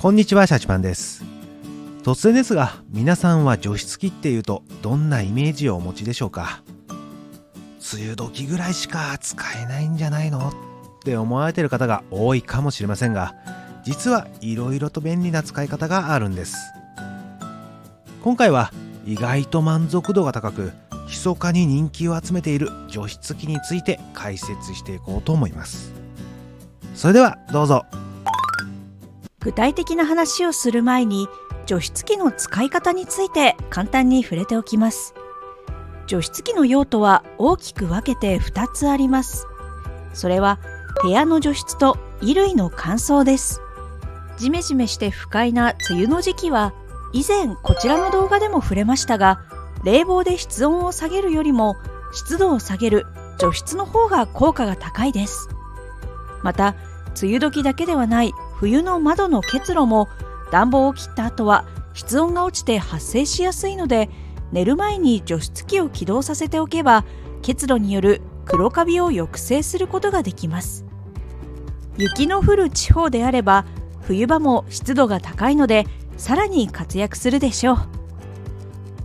こんにちは、シャチパンです。突然ですが、皆さんは除湿機っていうとどんなイメージをお持ちでしょうか？梅雨時ぐらいしか使えないんじゃないのって思われている方が多いかもしれませんが、実はいろいろと便利な使い方があるんです。今回は意外と満足度が高く、密かに人気を集めている除湿機について解説していこうと思います。それではどうぞ。具体的な話をする前に、除湿機の使い方について簡単に触れておきます。除湿機の用途は大きく分けて2つあります。それは部屋の除湿と衣類の乾燥です。ジメジメして不快な梅雨の時期は、以前こちらの動画でも触れましたが、冷房で室温を下げるよりも湿度を下げる除湿の方が効果が高いです。また、梅雨時だけではない冬の窓の結露も、暖房を切った後は室温が落ちて発生しやすいので、寝る前に除湿機を起動させておけば、結露による黒カビを抑制することができます。雪の降る地方であれば、冬場も湿度が高いので、さらに活躍するでしょう。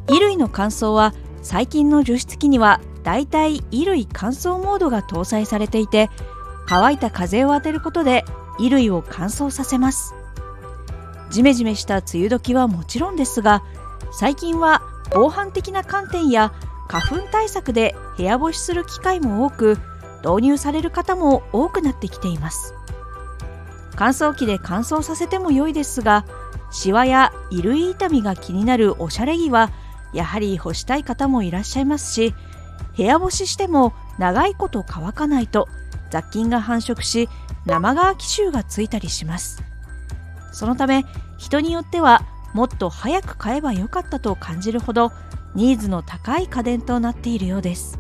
衣類の乾燥は、最近の除湿機にはだいたい衣類乾燥モードが搭載されていて、乾いた風を当てることで衣類を乾燥させます。ジメジメした梅雨時はもちろんですが、最近は防犯的な観点や花粉対策で部屋干しする機会も多く、導入される方も多くなってきています。乾燥機で乾燥させても良いですが、シワや衣類傷みが気になるおしゃれ着はやはり干したい方もいらっしゃいますし、部屋干ししても長いこと乾かないと雑菌が繁殖し、生乾き臭がついたりします。そのため、人によってはもっと早く買えばよかったと感じるほどニーズの高い家電となっているようです。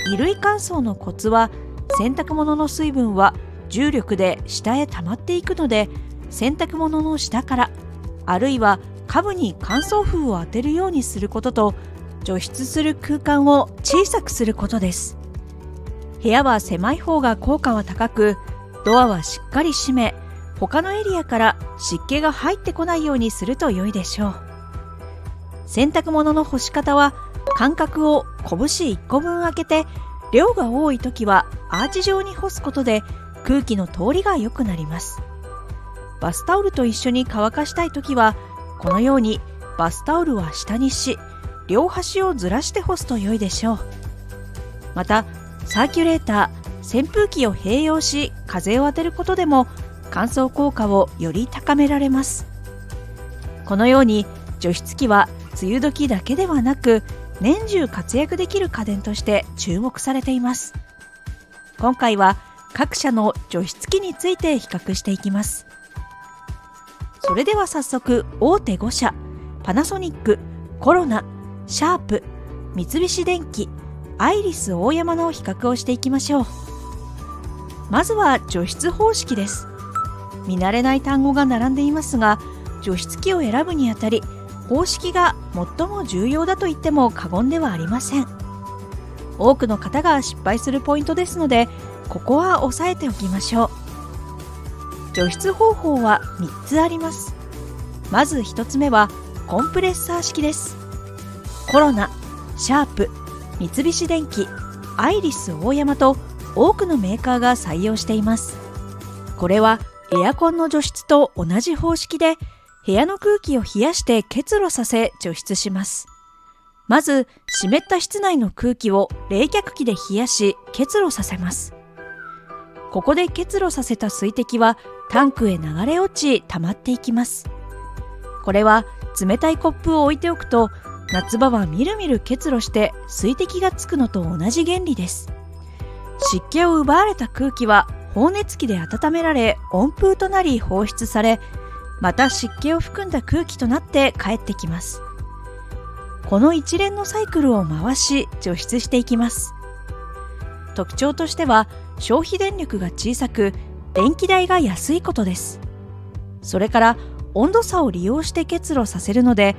衣類乾燥のコツは、洗濯物の水分は重力で下へ溜まっていくので、洗濯物の下から、あるいは下部に乾燥風を当てるようにすることと、除湿する空間を小さくすることです。部屋は狭い方が効果は高く、ドアはしっかり閉め、他のエリアから湿気が入ってこないようにすると良いでしょう。洗濯物の干し方は、間隔を拳1個分空けて、量が多い時はアーチ状に干すことで空気の通りが良くなります。バスタオルと一緒に乾かしたい時は、このようにバスタオルは下にし、両端をずらして干すと良いでしょう。また、サーキュレーター、扇風機を併用し風を当てることでも、乾燥効果をより高められます。このように除湿機は梅雨時だけではなく、年中活躍できる家電として注目されています。今回は各社の除湿機について比較していきます。それでは早速、大手5社、パナソニック、コロナ、シャープ、三菱電機、アイリスオーヤマの比較をしていきましょう。まずは除湿方式です。見慣れない単語が並んでいますが、除湿機を選ぶにあたり、方式が最も重要だと言っても過言ではありません。多くの方が失敗するポイントですので、ここは押さえておきましょう。除湿方法は3つあります。まず1つ目はコンプレッサー式です。コロナ、シャープ、三菱電機、アイリスオーヤマと多くのメーカーが採用しています。これはエアコンの除湿と同じ方式で、部屋の空気を冷やして結露させ除湿します。まず、湿った室内の空気を冷却器で冷やし結露させます。ここで結露させた水滴はタンクへ流れ落ち溜まっていきます。これは冷たいコップを置いておくと、夏場はみるみる結露して水滴がつくのと同じ原理です。湿気を奪われた空気は放熱器で温められ、温風となり放出され、また湿気を含んだ空気となって帰ってきます。この一連のサイクルを回し除湿していきます。特徴としては、消費電力が小さく、電気代が安いことです。それから温度差を利用して結露させるので、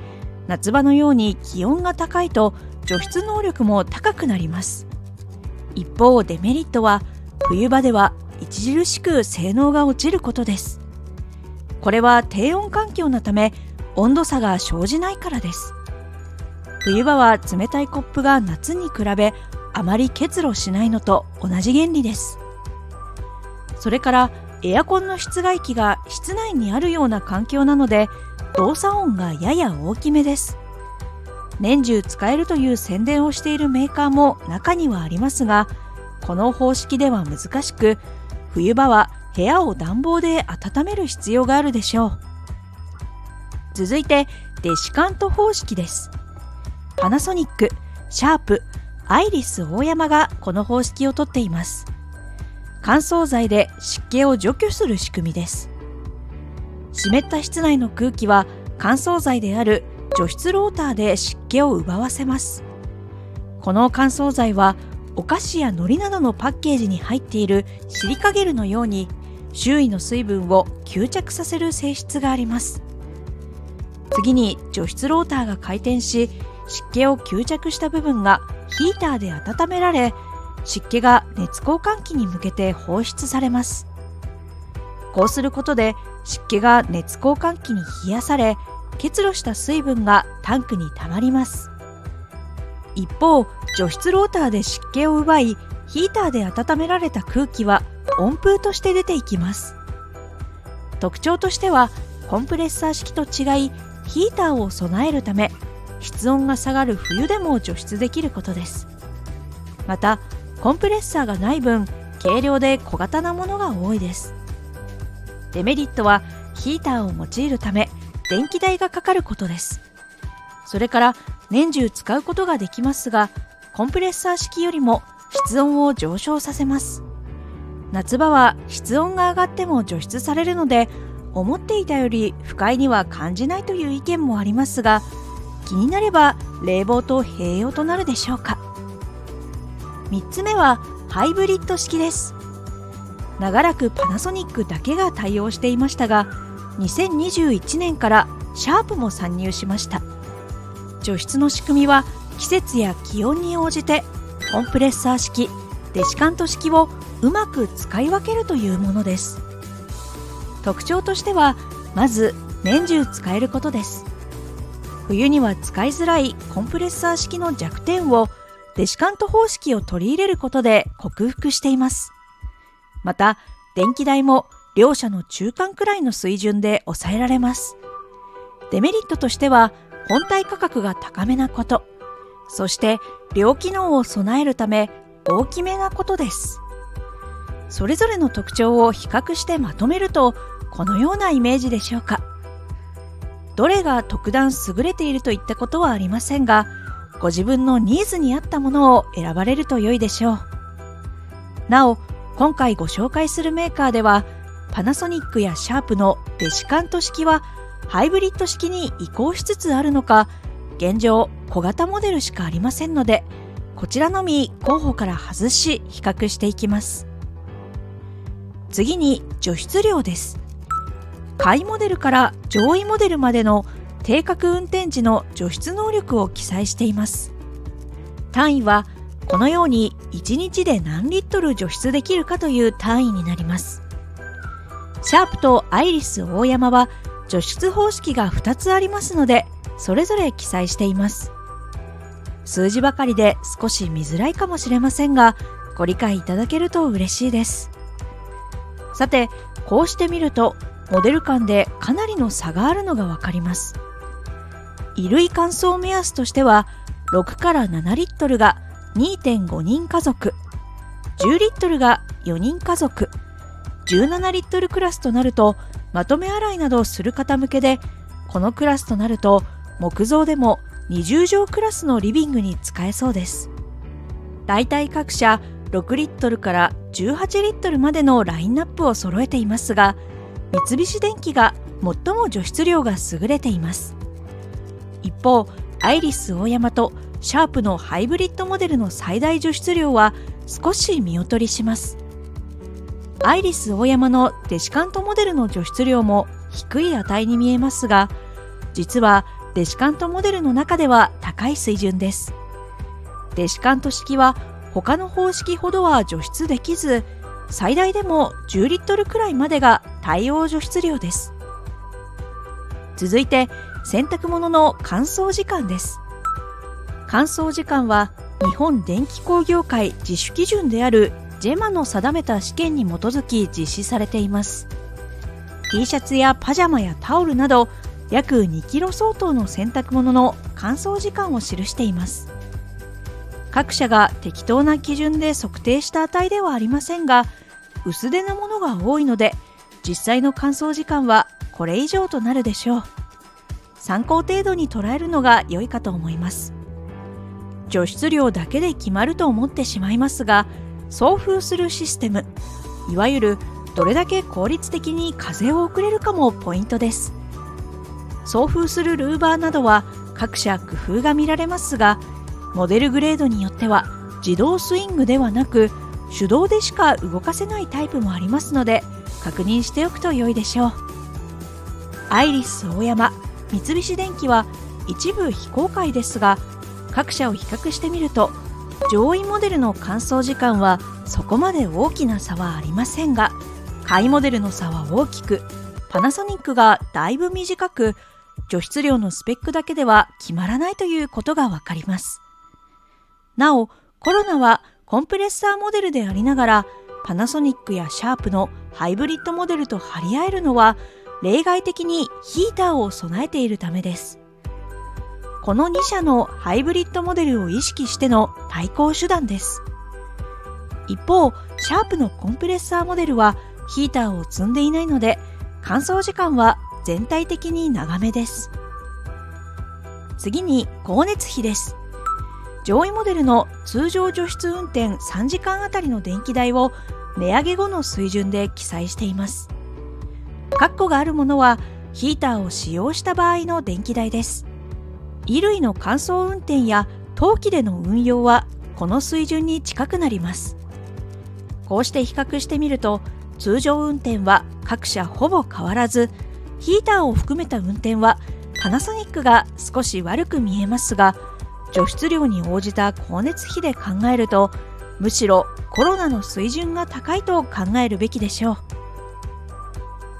夏場のように気温が高いと除湿能力も高くなります。一方、デメリットは冬場では著しく性能が落ちることです。これは低温環境のため温度差が生じないからです。冬場は冷たいコップが夏に比べあまり結露しないのと同じ原理です。それからエアコンの室外機が室内にあるような環境なので動作音がやや大きめです。年中使えるという宣伝をしているメーカーも中にはありますが、この方式では難しく、冬場は部屋を暖房で温める必要があるでしょう。続いてデシカント方式です。パナソニック、シャープ、アイリスオーヤマがこの方式をとっています。乾燥剤で湿気を除去する仕組みです。湿った室内の空気は乾燥剤である除湿ローターで湿気を奪わせます。この乾燥剤はお菓子や海苔などのパッケージに入っているシリカゲルのように周囲の水分を吸着させる性質があります。次に除湿ローターが回転し、湿気を吸着した部分がヒーターで温められ、湿気が熱交換器に向けて放出されます。こうすることで湿気が熱交換器に冷やされ、結露した水分がタンクにたまります。一方、除湿ローターで湿気を奪い、ヒーターで温められた空気は温風として出ていきます。特徴としては、コンプレッサー式と違い、ヒーターを備えるため、室温が下がる冬でも除湿できることです。また、コンプレッサーがない分、軽量で小型なものが多いです。デメリットは、ヒーターを用いるため、電気代がかかることです。それから年中使うことができますが、コンプレッサー式よりも室温を上昇させます。夏場は室温が上がっても除湿されるので、思っていたより不快には感じないという意見もありますが、気になれば冷房と併用となるでしょうか。3つ目はハイブリッド式です。長らくパナソニックだけが対応していましたが、2021年からシャープも参入しました。除湿の仕組みは季節や気温に応じてコンプレッサー式、デシカント式をうまく使い分けるというものです。特徴としては、まず年中使えることです。冬には使いづらいコンプレッサー式の弱点をデシカント方式を取り入れることで克服しています。また、電気代も両者の中間くらいの水準で抑えられます。デメリットとしては、本体価格が高めなこと、そして両機能を備えるため大きめなことです。それぞれの特徴を比較してまとめると、このようなイメージでしょうか。どれが特段優れているといったことはありませんが、ご自分のニーズに合ったものを選ばれると良いでしょう。なお、今回ご紹介するメーカーでは、パナソニックやシャープのデシカント式はハイブリッド式に移行しつつあるのか、現状小型モデルしかありませんので、こちらのみ候補から外し比較していきます。次に除湿量です。下位モデルから上位モデルまでの定格運転時の除湿能力を記載しています。単位はこのように1日で何リットル除湿できるかという単位になります。シャープとアイリスオーヤマは除湿方式が2つありますので、それぞれ記載しています。数字ばかりで少し見づらいかもしれませんが、ご理解いただけると嬉しいです。さて、こうして見るとモデル間でかなりの差があるのがわかります。衣類乾燥目安としては、6から7リットルが 2.5 人家族、10リットルが4人家族、17リットルクラスとなるとまとめ洗いなどをする方向けで、このクラスとなると木造でも20畳クラスのリビングに使えそうです。だいたい各社6リットルから18リットルまでのラインナップを揃えていますが、三菱電機が最も除湿量が優れています。一方、アイリスオーヤマとシャープのハイブリッドモデルの最大除湿量は少し見劣りします。アイリスオーヤマのデシカントモデルの除湿量も低い値に見えますが、実はデシカントモデルの中では高い水準です。デシカント式は他の方式ほどは除湿できず、最大でも10リットルくらいまでが対応除湿量です。続いて洗濯物の乾燥時間です。乾燥時間は日本電気工業会自主基準であるジェマの定めた試験に基づき実施されています。T シャツやパジャマやタオルなど約2キロ相当の洗濯物の乾燥時間を記しています。各社が適当な基準で測定した値ではありませんが、薄手のものが多いので実際の乾燥時間はこれ以上となるでしょう。参考程度に捉えるのが良いかと思います。除湿量だけで決まると思ってしまいますが、送風するシステム、いわゆるどれだけ効率的に風を送れるかもポイントです。送風するルーバーなどは各社工夫が見られますが、モデルグレードによっては自動スイングではなく手動でしか動かせないタイプもありますので、確認しておくと良いでしょう。アイリスオーヤマ、三菱電機は一部非公開ですが、各社を比較してみると上位モデルの乾燥時間はそこまで大きな差はありませんが、下位モデルの差は大きく、パナソニックがだいぶ短く、除湿量のスペックだけでは決まらないということがわかります。なお、コロナはコンプレッサーモデルでありながら、パナソニックやシャープのハイブリッドモデルと張り合えるのは例外的にヒーターを備えているためです。この2社のハイブリッドモデルを意識しての対抗手段です。一方、シャープのコンプレッサーモデルはヒーターを積んでいないので、乾燥時間は全体的に長めです。次に光熱費です。上位モデルの通常除湿運転3時間あたりの電気代を値上げ後の水準で記載しています。括弧があるものはヒーターを使用した場合の電気代です。衣類の乾燥運転や冬季での運用はこの水準に近くなります。こうして比較してみると、通常運転は各社ほぼ変わらず、ヒーターを含めた運転はパナソニックが少し悪く見えますが、除湿量に応じた光熱費で考えると、むしろコロナの水準が高いと考えるべきでしょう。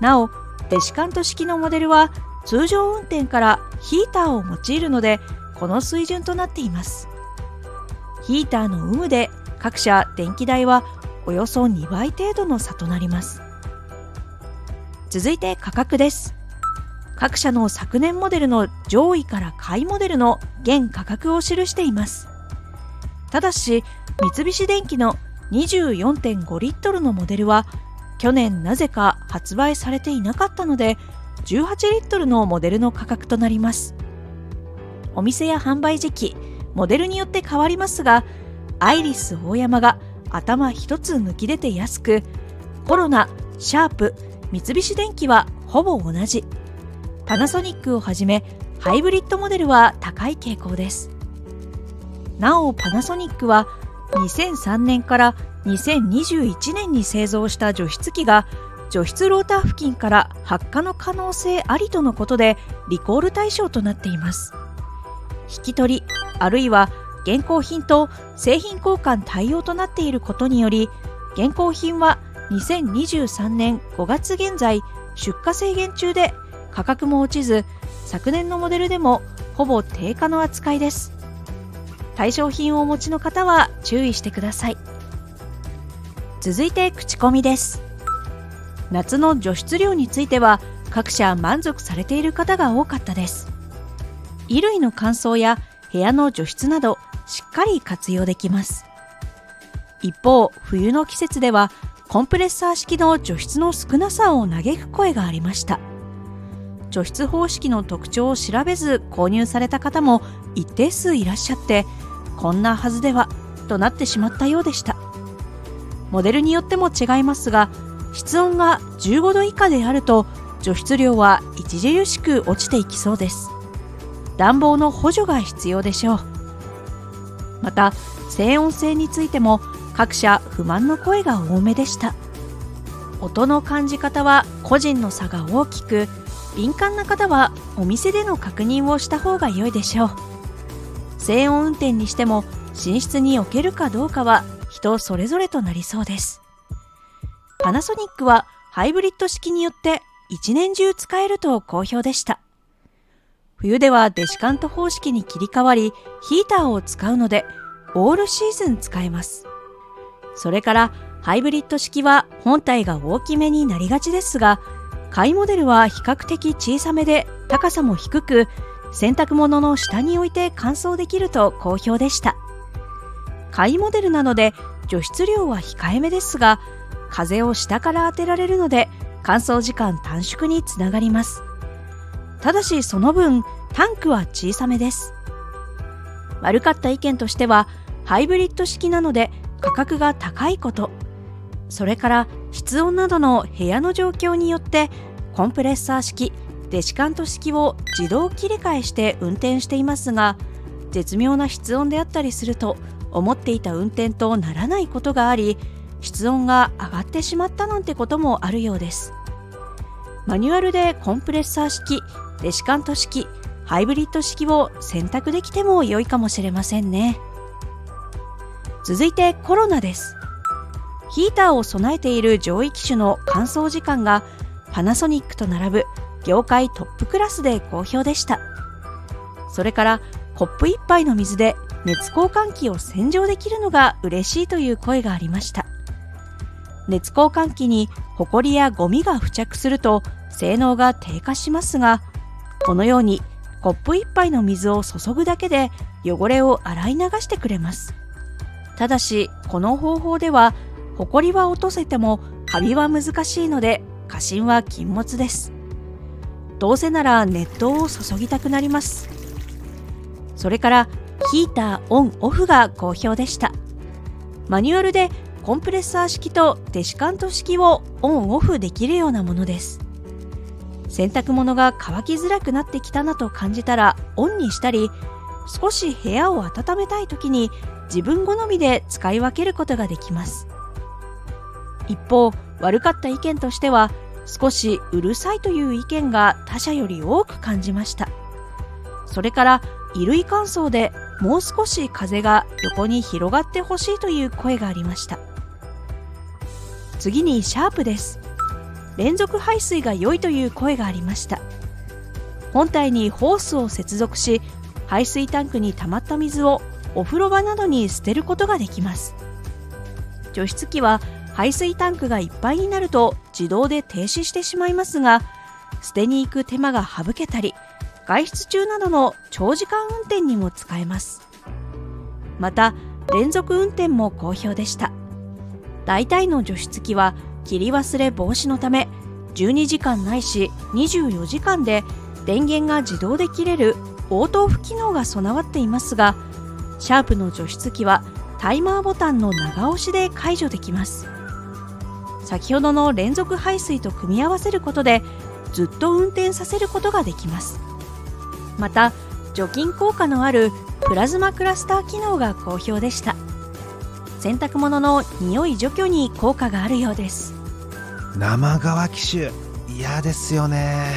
なお、デシカント式のモデルは通常運転からヒーターを用いるので、この水準となっています。ヒーターの有無で各社電気代はおよそ2倍程度の差となります。続いて価格です。各社の昨年モデルの上位から下位モデルの現価格を記しています。ただし、三菱電機の 24.5 リットルのモデルは去年なぜか発売されていなかったので、18リットルのモデルの価格となります。お店や販売時期、モデルによって変わりますが、アイリスオーヤマが頭一つ抜き出て安く、コロナ、シャープ、三菱電機はほぼ同じ。パナソニックをはじめハイブリッドモデルは高い傾向です。なお、パナソニックは2003年から2021年に製造した除湿機が除湿ローター付近から発火の可能性ありとのことでリコール対象となっています。引き取りあるいは現行品と製品交換対応となっていることにより、現行品は2023年5月現在出荷制限中で価格も落ちず、昨年のモデルでもほぼ定価の扱いです。対象品をお持ちの方は注意してください。続いて口コミです。夏の除湿量については各社満足されている方が多かったです。衣類の乾燥や部屋の除湿などしっかり活用できます。一方、冬の季節ではコンプレッサー式の除湿の少なさを嘆く声がありました。除湿方式の特徴を調べず購入された方も一定数いらっしゃって、こんなはずではとなってしまったようでした。モデルによっても違いますが、室温が15度以下であると除湿量は著しく落ちていきそうです。暖房の補助が必要でしょう。また、静音性についても各社不満の声が多めでした。音の感じ方は個人の差が大きく、敏感な方はお店での確認をした方が良いでしょう。静音運転にしても寝室に置けるかどうかは人それぞれとなりそうです。パナソニックはハイブリッド式によって一年中使えると好評でした。冬ではデシカント方式に切り替わりヒーターを使うのでオールシーズン使えます。それからハイブリッド式は本体が大きめになりがちですが、下位モデルは比較的小さめで高さも低く、洗濯物の下に置いて乾燥できると好評でした。下位モデルなので除湿量は控えめですが、風を下から当てられるので乾燥時間短縮につながります。ただしその分タンクは小さめです。悪かった意見としては、ハイブリッド式なので価格が高いこと、それから室温などの部屋の状況によってコンプレッサー式、デシカント式を自動切り替えして運転していますが、絶妙な室温であったりすると思っていた運転とならないことがあり、室温が上がってしまったなんてこともあるようです。マニュアルでコンプレッサー式、デシカント式、ハイブリッド式を選択できても良いかもしれませんね。続いてコロナです。ヒーターを備えている上位機種の乾燥時間がパナソニックと並ぶ業界トップクラスで好評でした。それからコップ1杯の水で熱交換器を洗浄できるのが嬉しいという声がありました。熱交換器にホコリやゴミが付着すると性能が低下しますが、このようにコップ1杯の水を注ぐだけで汚れを洗い流してくれます。ただしこの方法ではホコリは落とせてもカビは難しいので過信は禁物です。どうせなら熱湯を注ぎたくなります。それからヒーターオンオフが好評でした。マニュアルでコンプレッサー式とデシカント式をオンオフできるようなものです。洗濯物が乾きづらくなってきたなと感じたらオンにしたり、少し部屋を温めたい時に自分好みで使い分けることができます。一方、悪かった意見としては、少しうるさいという意見が他社より多く感じました。それから衣類乾燥でもう少し風が横に広がってほしいという声がありました。次にシャープです。連続排水が良いという声がありました。本体にホースを接続し、排水タンクに溜まった水をお風呂場などに捨てることができます。除湿機は排水タンクがいっぱいになると自動で停止してしまいますが、捨てに行く手間が省けたり、外出中などの長時間運転にも使えます。また連続運転も好評でした。大体の除湿機は切り忘れ防止のため12時間ないし24時間で電源が自動で切れるオートオフ機能が備わっていますが、シャープの除湿機はタイマーボタンの長押しで解除できます。先ほどの連続排水と組み合わせることでずっと運転させることができます。また除菌効果のあるプラズマクラスター機能が好評でした。洗濯物の匂い除去に効果があるようです。生乾き臭嫌ですよね。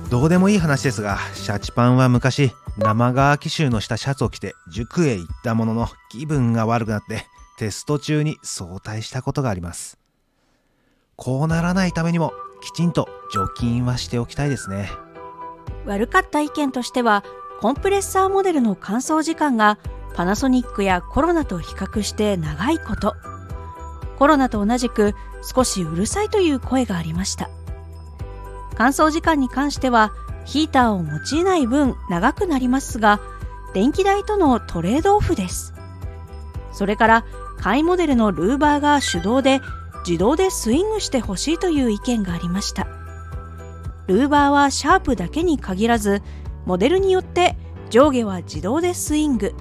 どうでもいい話ですが、シャチパンは昔生乾き臭のしたシャツを着て塾へ行ったものの気分が悪くなってテスト中に早退したことがあります。こうならないためにもきちんと除菌はしておきたいですね。悪かった意見としては、コンプレッサーモデルの乾燥時間がパナソニックやコロナと比較して長いこと、コロナと同じく少しうるさいという声がありました。乾燥時間に関してはヒーターを用いない分長くなりますが、電気代とのトレードオフです。それから下位モデルのルーバーが手動で自動でスイングしてほしいという意見がありました。ルーバーはシャープだけに限らず、モデルによって上下は自動でスイング、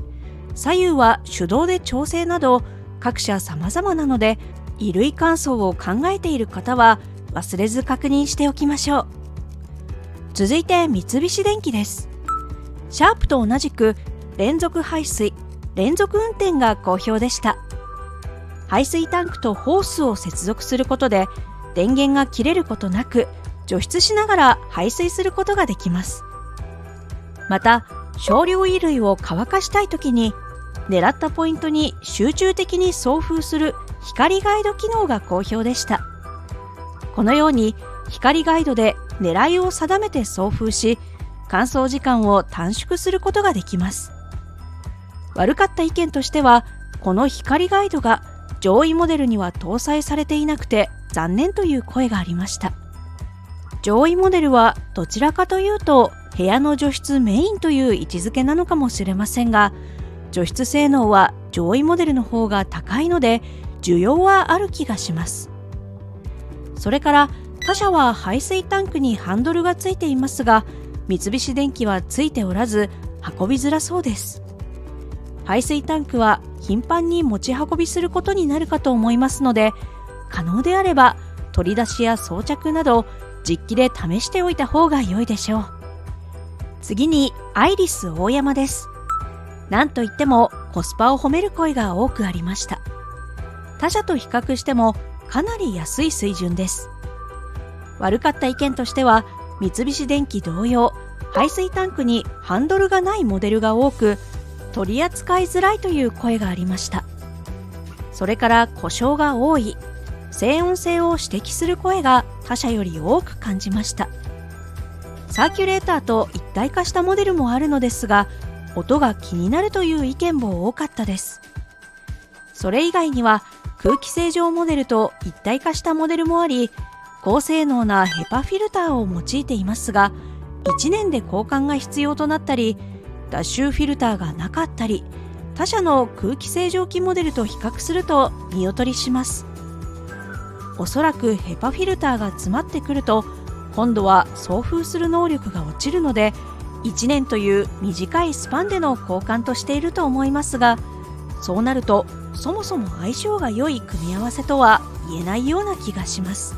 左右は手動で調整など各社様々なので、衣類乾燥を考えている方は忘れず確認しておきましょう。続いて三菱電機です。シャープと同じく連続排水、連続運転が好評でした。排水タンクとホースを接続することで電源が切れることなく除湿しながら排水することができます。また少量衣類を乾かしたいときに狙ったポイントに集中的に送風する光ガイド機能が好評でした。このように光ガイドで狙いを定めて送風し、乾燥時間を短縮することができます。悪かった意見としては、この光ガイドが上位モデルには搭載されていなくて残念という声がありました。上位モデルはどちらかというと部屋の除湿メインという位置づけなのかもしれませんが、除湿性能は上位モデルの方が高いので需要はある気がします。それから他社は排水タンクにハンドルがついていますが、三菱電機はついておらず運びづらそうです。排水タンクは頻繁に持ち運びすることになるかと思いますので、可能であれば取り出しや装着など実機で試しておいた方が良いでしょう。次にアイリスオーヤマです。なんといってもコスパを褒める声が多くありました。他社と比較してもかなり安い水準です。悪かった意見としては、三菱電機同様排水タンクにハンドルがないモデルが多く取り扱いづらいという声がありました。それから故障が多い、静音性を指摘する声が他社より多く感じました。サーキュレーターと一体化したモデルもあるのですが、音が気になるという意見も多かったです。それ以外には空気清浄モデルと一体化したモデルもあり、高性能なヘパフィルターを用いていますが、1年で交換が必要となったり、脱臭フィルターがなかったり、他社の空気清浄機モデルと比較すると見劣りします。おそらくヘパフィルターが詰まってくると、今度は送風する能力が落ちるので、1年という短いスパンでの交換としていると思いますが、そうなるとそもそも相性が良い組み合わせとは言えないような気がします。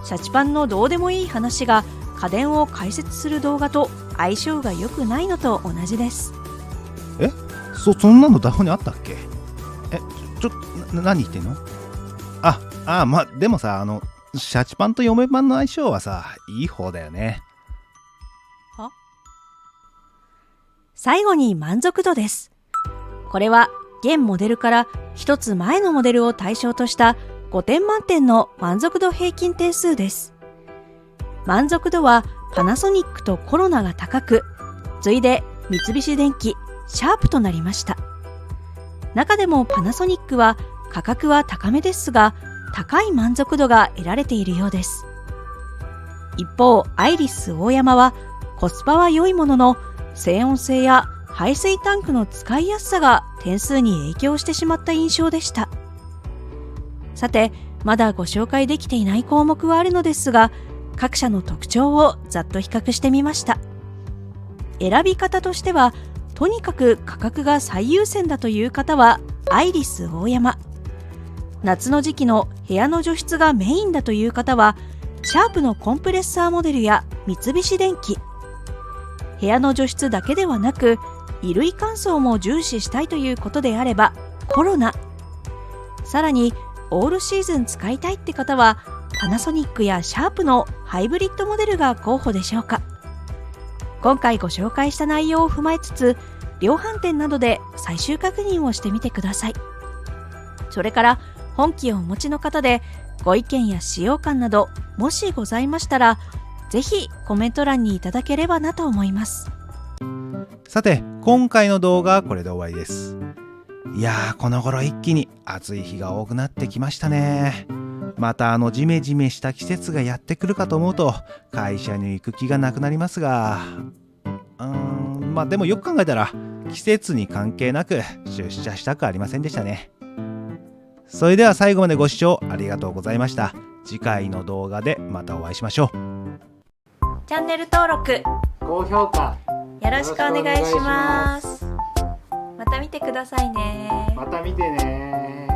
シャチパンのどうでもいい話が家電を解説する動画と相性が良くないのと同じです。そんなの台本にあったっけ？何言ってんの？まあでもさ、シャチパンと嫁パンの相性はさ、いい方だよね。は？最後に満足度です。これは現モデルから一つ前のモデルを対象とした5点満点の満足度平均点数です。満足度はパナソニックとコロナが高く、次いで三菱電機、シャープとなりました。中でもパナソニックは価格は高めですが、高い満足度が得られているようです。一方、アイリスオーヤマはコスパは良いものの、静音性や排水タンクの使いやすさが点数に影響してしまった印象でした。さて、まだご紹介できていない項目はあるのですが、各社の特徴をざっと比較してみました。選び方としては、とにかく価格が最優先だという方はアイリスオーヤマ、夏の時期の部屋の除湿がメインだという方はシャープのコンプレッサーモデルや三菱電機、部屋の除湿だけではなく衣類乾燥も重視したいということであればコロナ、さらにオールシーズン使いたいって方はパナソニックやシャープのハイブリッドモデルが候補でしょうか。今回ご紹介した内容を踏まえつつ、量販店などで最終確認をしてみてください。それから本機をお持ちの方でご意見や使用感などもしございましたら、ぜひコメント欄にいただければなと思います。さて、今回の動画はこれで終わりです。いやー、この頃一気に暑い日が多くなってきましたね。またジメジメした季節がやってくるかと思うと会社に行く気がなくなりますが、まあでもよく考えたら季節に関係なく出社したくありませんでしたね。それでは最後までご視聴ありがとうございました。次回の動画でまたお会いしましょう。チャンネル登録、高評価よろしくお願いします。また見てくださいね。また見てね。